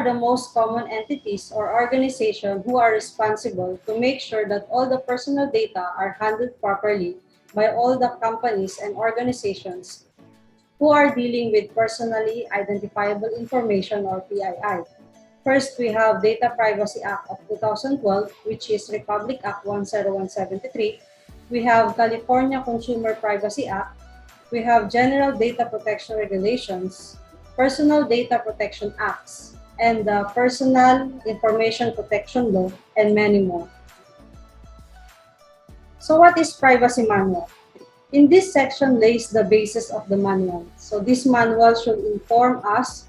are the most common entities or organizations who are responsible to make sure that all the personal data are handled properly by all the companies and organizations who are dealing with personally identifiable information or PII. First, we have Data Privacy Act of 2012, which is Republic Act 10173. We have California Consumer Privacy Act. We have General Data Protection Regulations, Personal Data Protection Acts, and the Personal Information Protection Law, and many more. So what is Privacy Manual? In this section lays the basis of the manual. So this manual should inform us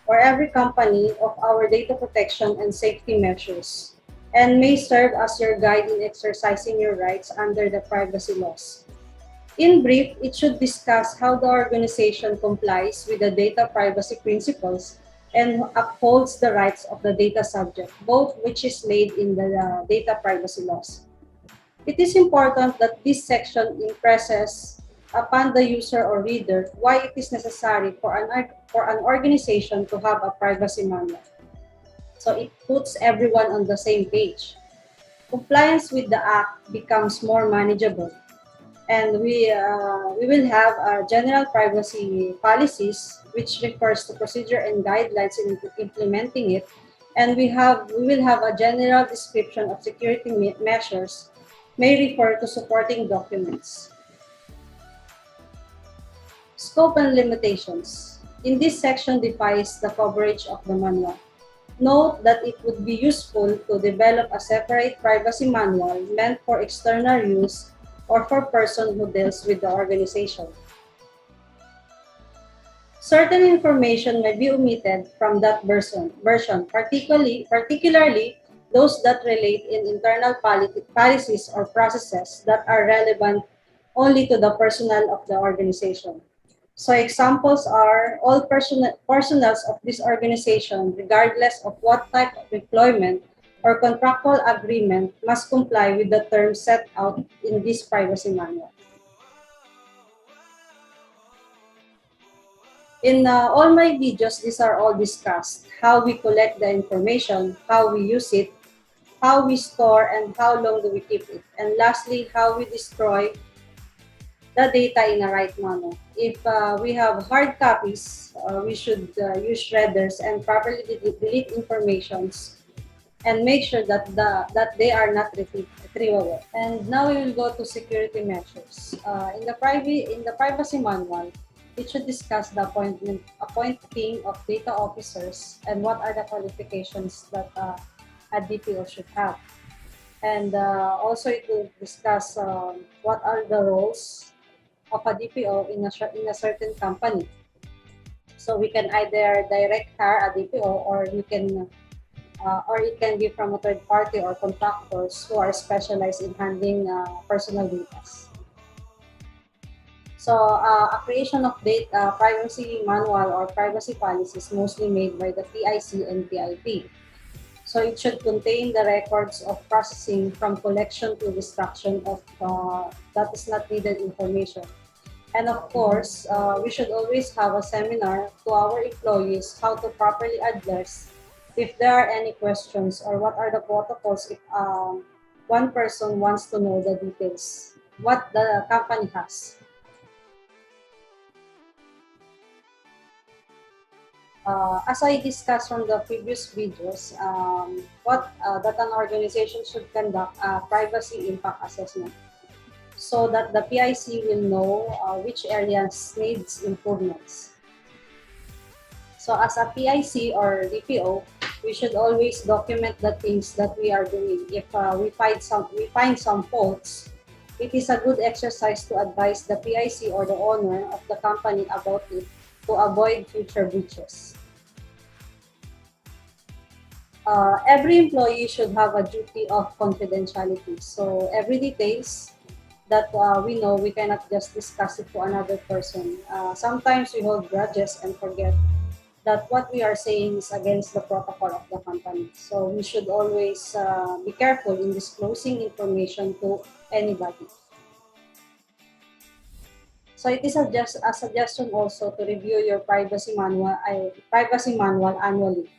or every company of our data protection and safety measures and may serve as your guide in exercising your rights under the privacy laws. In brief, it should discuss how the organization complies with the data privacy principles and upholds the rights of the data subject, both which is laid in the data privacy laws. It is important that this section impresses upon the user or reader why it is necessary for an organization to have a privacy manual. So it puts everyone on the same page. Compliance with the Act becomes more manageable, and we will have general privacy policies, which refers to procedure and guidelines in implementing it, and we will have a general description of security measures may refer to supporting documents. Scope and limitations. In this section defines the coverage of the manual. Note that it would be useful to develop a separate privacy manual meant for external use or for person who deals with the organization. Certain information may be omitted from that version, particularly those that relate in internal policies or processes that are relevant only to the personnel of the organization. So examples are all personnels of this organization, regardless of what type of employment or contractual agreement, must comply with the terms set out in this privacy manual. In all my videos, these are all discussed: how we collect the information, how we use it, how we store, and how long do we keep it. And lastly, how we destroy the data in a right manner. If we have hard copies, we should use shredders and properly delete informations and make sure that they are not retrievable. And now we will go to security measures. In the privacy manual, it should discuss the appointing of data officers and what are the qualifications that a DPO should have. And also it will discuss what are the roles of a DPO in a certain company. So we can either direct hire a DPO, or it can be from a third party or contractors who are specialized in handling personal data. So a creation of data privacy manual or privacy policy is mostly made by the PIC and PIP. So it should contain the records of processing from collection to destruction of that is not needed information. And of course, we should always have a seminar to our employees how to properly address if there are any questions, or what are the protocols if one person wants to know the details, what the company has. As I discussed from the previous videos, that an organization should conduct a privacy impact assessment so that the PIC will know which areas needs improvements. So as a PIC or DPO, we should always document the things that we are doing. If we find some faults, it is a good exercise to advise the PIC or the owner of the company about it to avoid future breaches. Every employee should have a duty of confidentiality. So every details that we know, we cannot just discuss it to another person. Sometimes we hold grudges and forget that what we are saying is against the protocol of the company. So we should always be careful in disclosing information to anybody. So it is a suggestion also to review your privacy manual annually.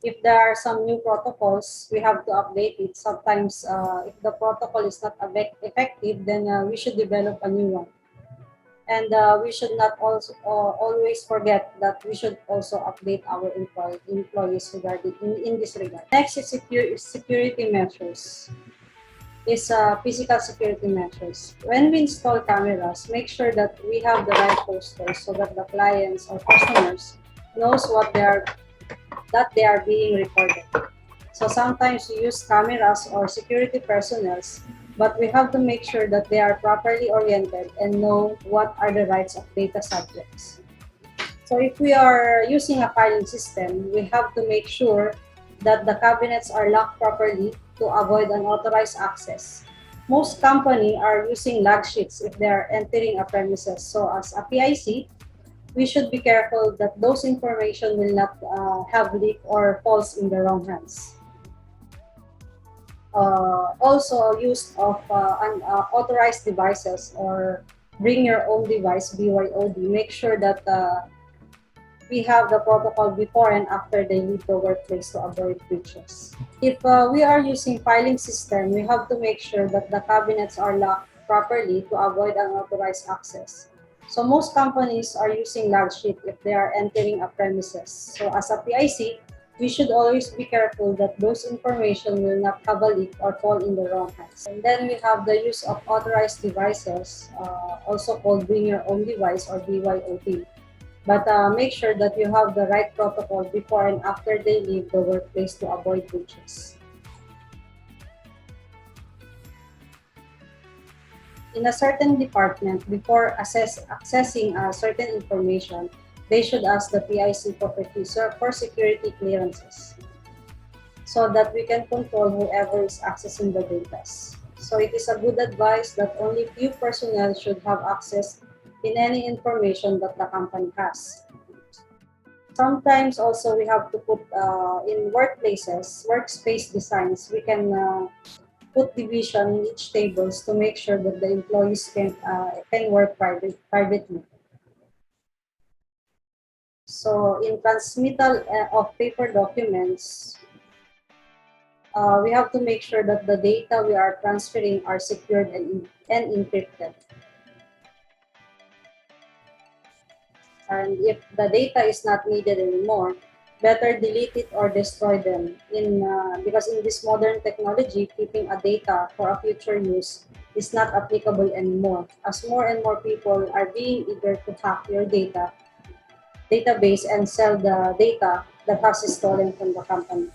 If there are some new protocols, we have to update it. Sometimes, if the protocol is not effective, then we should develop a new one. And we should not also always forget that we should also update our employees regarding in this regard. Next is security measures. Is physical security measures. When we install cameras, make sure that we have the right posters so that the clients or customers knows what they are being recorded. So sometimes we use cameras or security personnel, but we have to make sure that they are properly oriented and know what are the rights of data subjects. So if we are using a filing system, we have to make sure that the cabinets are locked properly to avoid unauthorized access. Most companies are using log sheets if they are entering a premises. So as a PIC, we should be careful that those information will not have leak or falls in the wrong hands. Also, use of unauthorized devices or bring your own device, BYOD. Make sure that we have the protocol before and after they leave the workplace to avoid breaches. If we are using filing system, we have to make sure that the cabinets are locked properly to avoid unauthorized access. So most companies are using log sheet if they are entering a premises. So as a PIC, we should always be careful that those information will not have a leak or fall in the wrong hands. And then we have the use of authorized devices, also called bring your own device or BYOD. But make sure that you have the right protocol before and after they leave the workplace to avoid breaches. In a certain department, before accessing certain information, they should ask the PIC professor for security clearances so that we can control whoever is accessing the data. So it is a good advice that only few personnel should have access in any information that the company has. Sometimes also we have to put in workplaces, workspace designs, we can put division in each tables to make sure that the employees can work privately. So in transmittal of paper documents, we have to make sure that the data we are transferring are secured and encrypted. And if the data is not needed anymore, better delete it or destroy them. Because in this modern technology, keeping a data for a future use is not applicable anymore, as more and more people are being eager to hack your database and sell the data that has stolen from the company.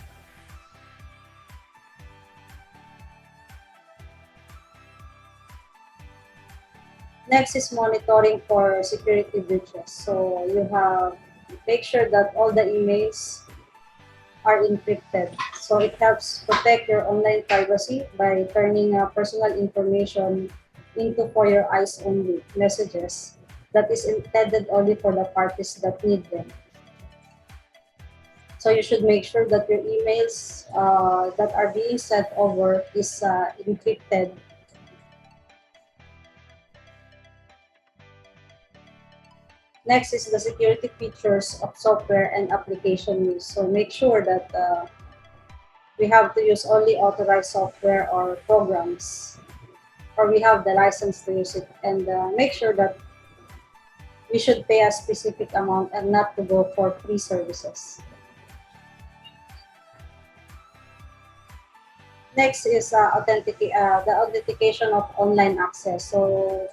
Next is monitoring for security breaches. So you have make sure that all the emails are encrypted. So it helps protect your online privacy by turning personal information into for your eyes only messages that is intended only for the parties that need them. So you should make sure that your emails that are being sent over is encrypted. Next is the security features of software and application use. So make sure that we have to use only authorized software or programs, or we have the license to use it, and make sure that we should pay a specific amount and not to go for free services. Next is the authentication of online access. So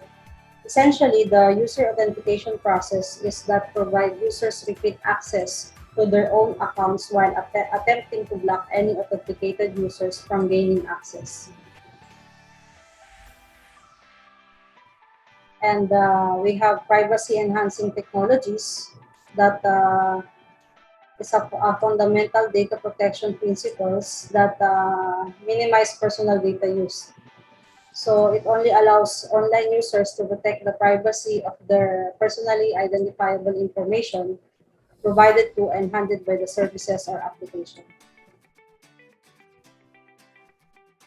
essentially, the user authentication process is that provide users repeat access to their own accounts while attempting to block any authenticated users from gaining access. And we have privacy enhancing technologies that is a fundamental data protection principles that minimize personal data use. So it only allows online users to protect the privacy of their personally identifiable information provided to and handled by the services or application.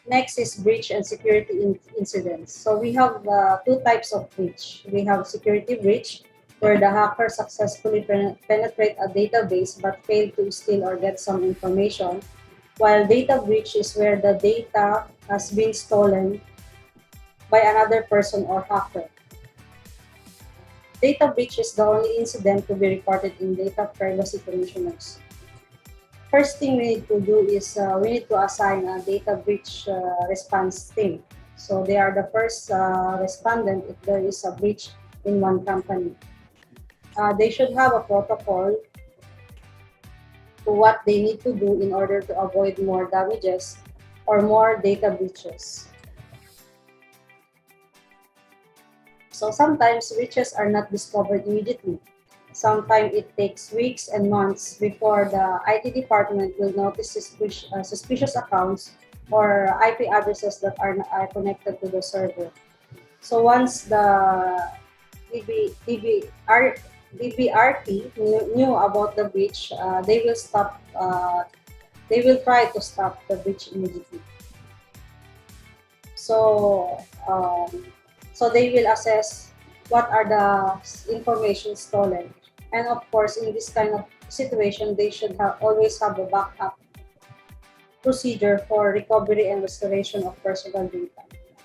Next is breach and security incidents. So we have two types of breach. We have security breach where the hacker successfully penetrate a database but fail to steal or get some information, while data breach is where the data has been stolen by another person or hacker. Data breach is the only incident to be reported in data privacy commissioners. First thing we need to do is we need to assign a data breach response team. So they are the first respondent if there is a breach in one company. They should have a protocol to what they need to do in order to avoid more damages or more data breaches. So sometimes breaches are not discovered immediately. Sometimes it takes weeks and months before the IT department will notice suspicious accounts or IP addresses that are connected to the server. So once the DBRT knew about the breach, they will try to stop the breach immediately. So, so they will assess what are the information stolen. And of course, in this kind of situation, they should always have a backup procedure for recovery and restoration of personal data.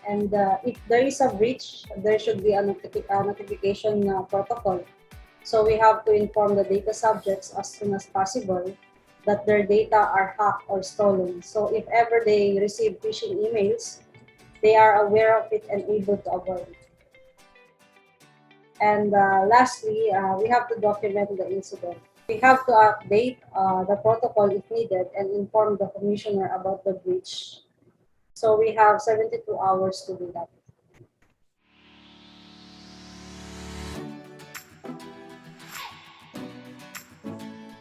And if there is a breach, there should be a notification protocol. So we have to inform the data subjects as soon as possible that their data are hacked or stolen. So if ever they receive phishing emails, they are aware of it and able to avoid it. And lastly, we have to document the incident. We have to update the protocol if needed and inform the commissioner about the breach. So we have 72 hours to do that.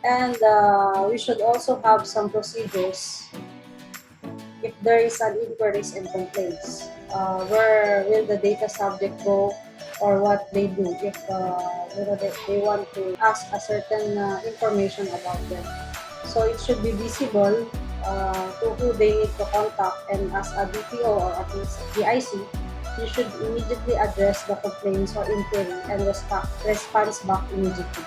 And we should also have some procedures if there is an inquiries and complaints. Where will the data subject go or what they do if they want to ask a certain information about them. So it should be visible to who they need to contact, and as a DPO or at least DIC, you should immediately address the complaints or inquiry and response back immediately.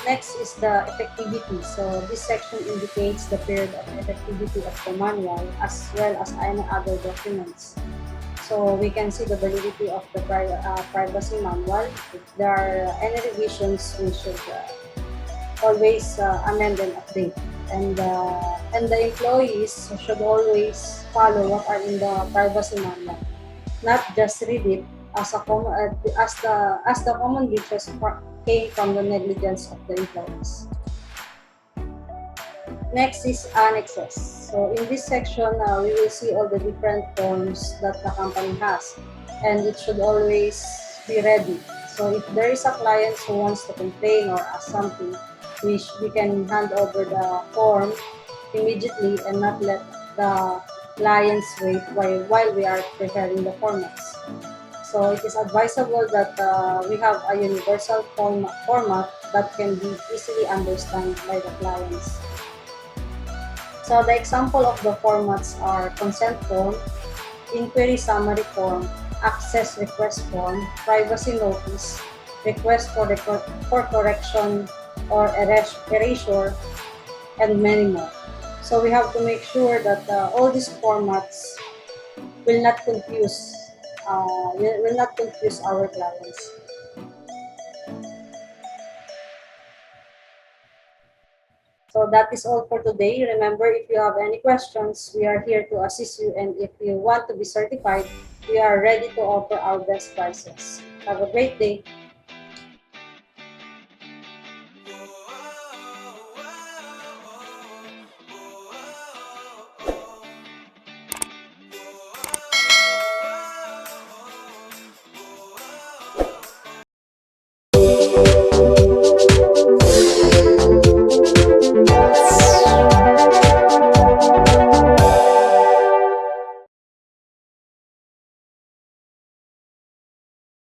Next is the effectivity. So this section indicates the period of effectivity of the manual as well as any other documents. So we can see the validity of the privacy manual. If there are any revisions, we should always amend and update. And the employees should always follow what are in the privacy manual, not just read it as the common breaches came from the negligence of the employees. Next is annexes. So in this section, we will see all the different forms that the company has, and it should always be ready. So if there is a client who wants to complain or ask something, we can hand over the form immediately and not let the clients wait while we are preparing the formats. So it is advisable that we have a universal format that can be easily understood by the clients. So the example of the formats are consent form, inquiry summary form, access request form, privacy notice, request for correction or erasure, and many more. So we have to make sure that all these formats will not confuse our clients. So that is all for today. Remember, if you have any questions, we are here to assist you. And if you want to be certified, we are ready to offer our best prices. Have a great day.